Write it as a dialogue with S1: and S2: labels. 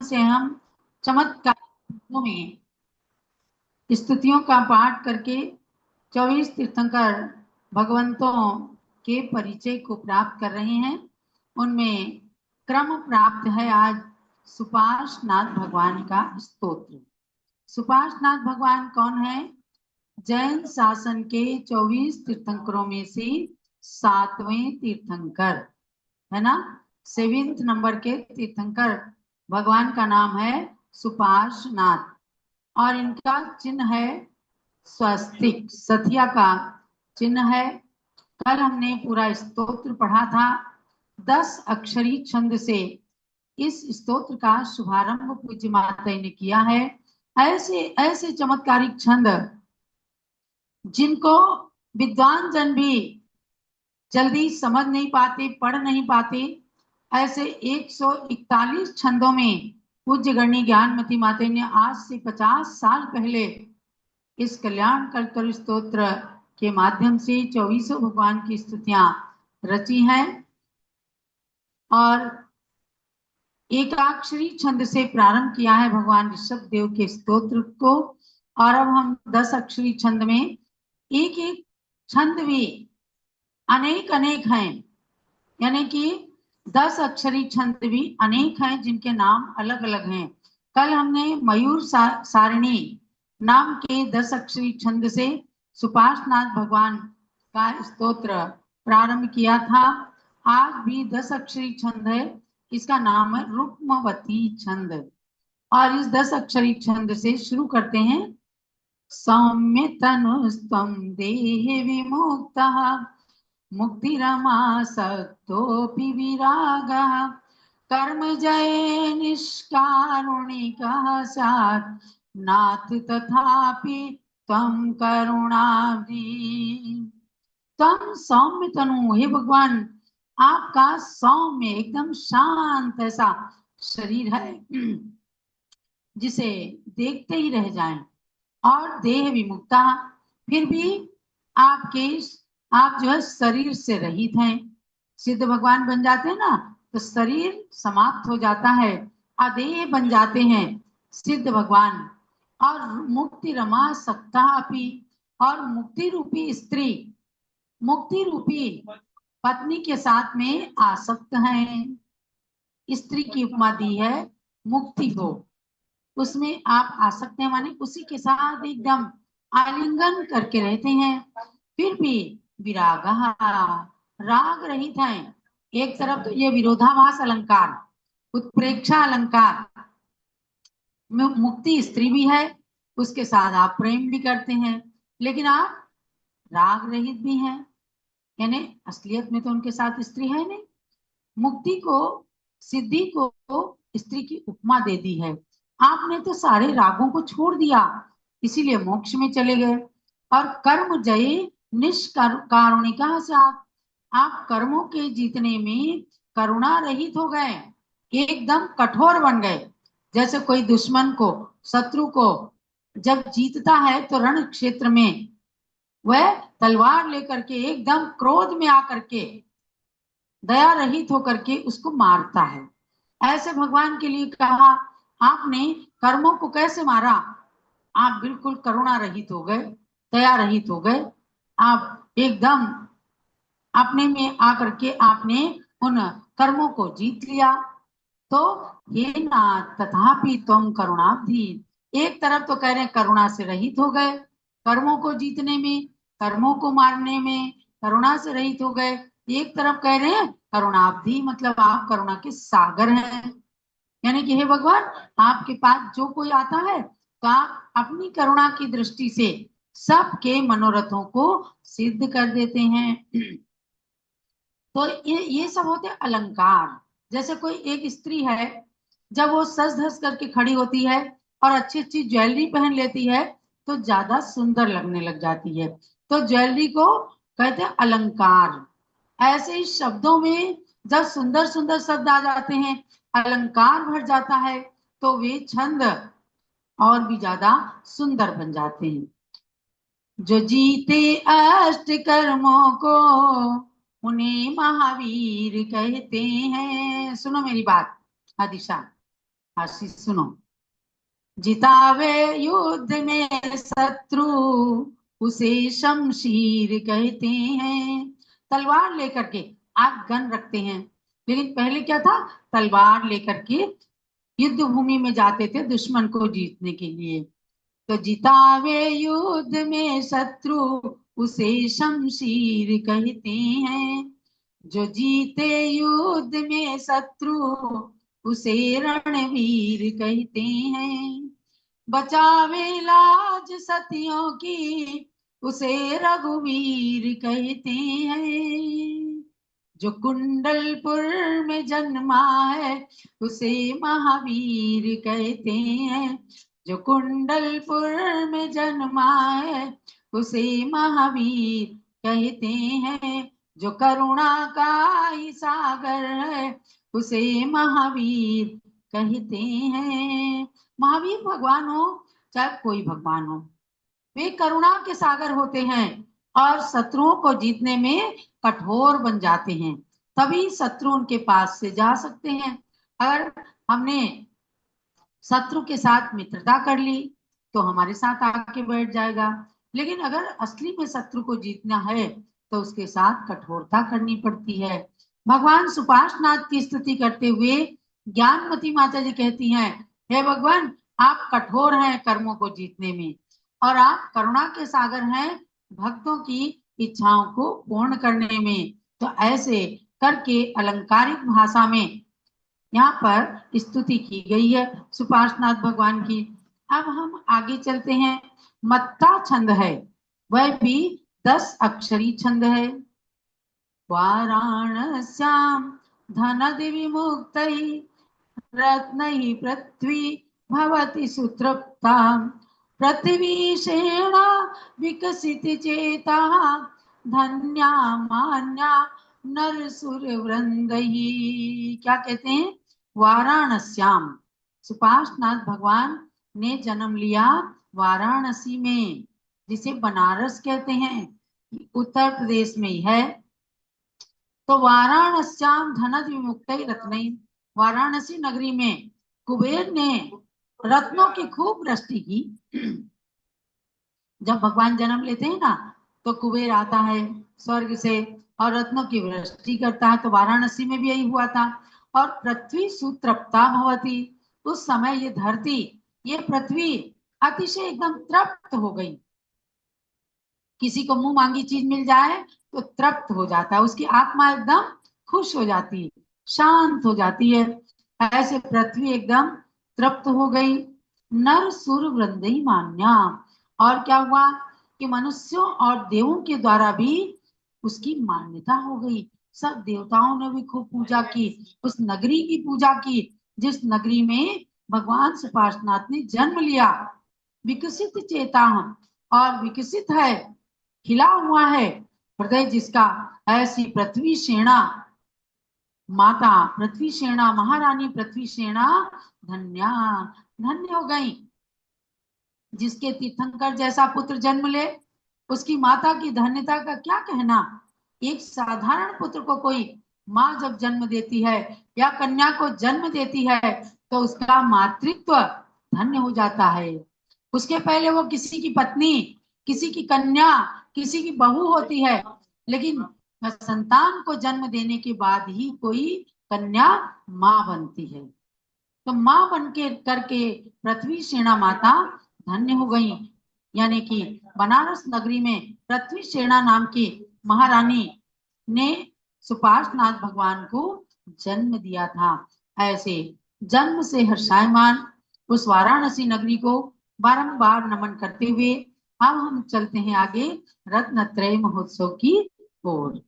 S1: से हम चमत्कार में स्तुतियों का पाठ करके 24 तीर्थंकर भगवंतों के परिचय को प्राप्त कर रहे हैं। उनमें क्रम प्राप्त है आज सुपार्श्वनाथ भगवान का स्तोत्र। सुपार्श्वनाथ भगवान कौन है? जैन शासन के 24 तीर्थंकरों में से 7वें तीर्थंकर है ना। 7th नंबर के तीर्थंकर भगवान का नाम है सुपार्श्वनाथ और इनका चिन्ह है स्वस्तिक, सथिया का चिन्ह है। कल हमने पूरा स्तोत्र पढ़ा था। 10 अक्षरी छंद से इस स्तोत्र का शुभारंभ पूज्य माता ने किया है। ऐसे ऐसे चमत्कारिक छंद जिनको विद्वान जन भी जल्दी समझ नहीं पाते, पढ़ नहीं पाते, ऐसे 141 छंदों में पूज्य गणी ज्ञानमती माता ने आज से 50 साल पहले इस कल्याण कल्पतरु स्तोत्र के माध्यम से 24 भगवान की स्तुतियां रची हैं और एकाक्षरी छंद से प्रारंभ किया है भगवान ऋषभ देव के स्तोत्र को। और अब हम 10 अक्षरी छंद में एक एक छंद भी अनेक अनेक हैं, यानी कि 10 अक्षरी छंद भी अनेक हैं जिनके नाम अलग अलग हैं। कल हमने मयूर सारिणी नाम के 10 अक्षरी छंद से सुपार्श्वनाथ भगवान का स्तोत्र प्रारंभ किया था। आज भी 10 अक्षरी छंद है, इसका नाम है रुक्मवती छंद। और इस 10 अक्षरी छंद से शुरू करते हैं। सौम्य तनुस्तम देहि विमुक्तः मुक्तिरमासक्तोऽपि विरागः कर्म जये निष्कारुणिकः स्यात् नाथ तथापि त्वं करुणाब्धि। त्वं सौम्य तनु, हे भगवान आपका सौम्य एकदम शांत ऐसा शरीर है जिसे देखते ही रह जाएं, और देह विमुक्ता, फिर भी आप जो है शरीर से रहित हैं। सिद्ध भगवान बन जाते हैं ना तो शरीर समाप्त हो जाता है, अदेह बन जाते हैं सिद्ध भगवान। और मुक्ति रमा सकता अपी, और मुक्ति रूपी स्त्री, मुक्ति रूपी पत्नी के साथ में आसक्त हैं। स्त्री की उपमा दी है मुक्ति को, उसमें आप आसक्त हैं माने उसी के साथ एकदम आलिंगन करके रहते हैं। फिर भी विराग, राग रहित हैं। एक तरफ तो ये विरोधाभास अलंकार, उत्प्रेक्षा अलंकार, मुक्ति स्त्री भी है, उसके साथ आप प्रेम भी करते हैं, लेकिन आप राग रहित भी हैं, यानी असलियत में तो उनके साथ स्त्री है नहीं। मुक्ति को, सिद्धि को स्त्री की उपमा दे दी है। आपने तो सारे रागों को छोड़ दिया, इसीलिए मोक्ष में चले गए। और कर्म जय निष्कारुणिका से आप कर्मों के जीतने में करुणा रहित हो गए, एकदम कठोर बन गए। जैसे कोई दुश्मन को, शत्रु को जब जीतता है तो रण क्षेत्र में वह तलवार लेकर के एकदम क्रोध में आकर के दया रहित होकर के उसको मारता है। ऐसे भगवान के लिए कहा आपने कर्मों को कैसे मारा? आप बिल्कुल करुणा रहित हो गए, दया रहित हो गए, आप एकदम अपने में आकर के आपने उन कर्मों को जीत लिया। तो हे नाथ तथापि तुम करुणाब्धि, एक तरफ तो कह रहे हैं करुणा से रहित हो गए, कर्मों को जीतने में, कर्मों को मारने में करुणा से रहित हो गए। एक तरफ कह रहे हैं करुणाब्धि, मतलब आप करुणा के सागर हैं, यानी कि हे भगवान आपके पास जो कोई आता है तो आप अपनी करुणा की दृष्टि से सबके मनोरथों को सिद्ध कर देते हैं। तो ये सब होते अलंकार। जैसे कोई एक स्त्री है, जब वो सज धज करके खड़ी होती है और अच्छी अच्छी ज्वेलरी पहन लेती है तो ज्यादा सुंदर लगने लग जाती है, तो ज्वेलरी को कहते हैं अलंकार। ऐसे ही शब्दों में जब सुंदर सुंदर शब्द आ जाते हैं, अलंकार भर जाता है, तो वे छंद और भी ज्यादा सुंदर बन जाते हैं। जो जीते अष्ट कर्मों को उन्हें महावीर कहते हैं। सुनो मेरी बात आदिशा, आशीष सुनो। जितावे युद्ध में शत्रु उसे शमशीर कहते हैं। तलवार लेकर के आप गन रखते हैं, लेकिन पहले क्या था, तलवार लेकर के युद्ध भूमि में जाते थे दुश्मन को जीतने के लिए। तो जितावे युद्ध में शत्रु उसे शमशीर कहते हैं। जो जीते युद्ध में शत्रु उसे रणवीर कहते हैं। बचावे लाज सतियों की उसे रघुवीर कहते हैं। जो कुंडलपुर में जन्मा है उसे महावीर कहते हैं। जो कुंडलपुर में जन्मा है उसे महावीर कहते हैं। जो करुणा का ही सागर है उसे महावीर कहते हैं। महावीर भगवान हो चाहे कोई भगवान हो, वे करुणा के सागर होते हैं और शत्रुओं को जीतने में कठोर बन जाते हैं, तभी शत्रु उनके पास से जा सकते हैं। अगर हमने शत्रु के साथ मित्रता कर ली तो हमारे साथ आके बैठ जाएगा, लेकिन अगर असली में शत्रु को जीतना है तो उसके साथ कठोरता करनी पड़ती है। भगवान सुपार्श्वनाथ की स्तुति करते हुए ज्ञानमती माता जी कहती हैं, हे भगवान, आप कठोर हैं कर्मों को जीतने में और आप करुणा के सागर हैं भक्तों की इच्छाओं को पूर्ण करने में। तो ऐसे करके अलंकारिक भाषा में यहाँ पर स्तुति की गई है सुपार्श्वनाथ भगवान की। अब हम आगे चलते हैं। मत्ता छंद है, वह भी 10 अक्षरी छंद है। वाराणस्याम धनदि विमुक्तैः रत्नैः पृथ्वी भवति सुतृप्ता। पृथ्वीशेण विकसित चेता धन्या मान्या नरसुर वृंदही। क्या कहते हैं? वाराणस्याम, सुपार्श्वनाथ भगवान ने जन्म लिया वाराणसी में, जिसे बनारस कहते हैं, उत्तर प्रदेश में ही है। तो वाराणस्याम धनद विमुक्त रत्नई, वाराणसी नगरी में कुबेर ने रत्नों की खूब वृष्टि की। जब भगवान जन्म लेते हैं ना तो कुबेर आता है स्वर्ग से और रत्नों की वृष्टि करता है। तो वाराणसी में भी यही हुआ था। और पृथ्वी सुतृप्ता भवती, उस समय ये धरती, ये पृथ्वी अतिशय एकदम तृप्त हो गई। किसी को मुंह मांगी चीज मिल जाए तो तृप्त हो जाता है, उसकी आत्मा एकदम खुश हो जाती है, शांत हो जाती है। ऐसे पृथ्वी एकदम तृप्त हो गई। नर सुर वृंदई मान्या, और क्या हुआ कि मनुष्यों और देवों के द्वारा भी उसकी मान्यता हो गई। सब देवताओं ने भी खूब पूजा की, उस नगरी की पूजा की जिस नगरी में भगवान सुपार्श्वनाथ ने जन्म लिया। विकसित चेता, और विकसित है, खिला हुआ है हृदय जिसका, ऐसी पृथ्वी सेना माता, पृथ्वी सेना महारानी पृथ्वी सेना धन्या, धन्य हो गई। जिसके तीर्थंकर जैसा पुत्र जन्म ले, उसकी माता की धन्यता का क्या कहना। एक साधारण पुत्र को कोई माँ जब जन्म देती है या कन्या को जन्म देती है तो उसका मातृत्व धन्य हो जाता है। उसके पहले वो किसी की पत्नी, किसी की कन्या, किसी की बहू होती है, लेकिन संतान को जन्म देने के बाद ही कोई कन्या माँ बनती है। तो माँ बन के करके पृथ्वी सेना माता धन्य हो गई। यानी कि बनारस नगरी में पृथ्वी सेना नाम की महारानी ने सुपार्श्वनाथ भगवान को जन्म दिया था। ऐसे जन्म से हर्षायमान उस वाराणसी नगरी को बारंबार नमन करते हुए अब हम चलते हैं आगे रत्नत्रय महोत्सव की ओर।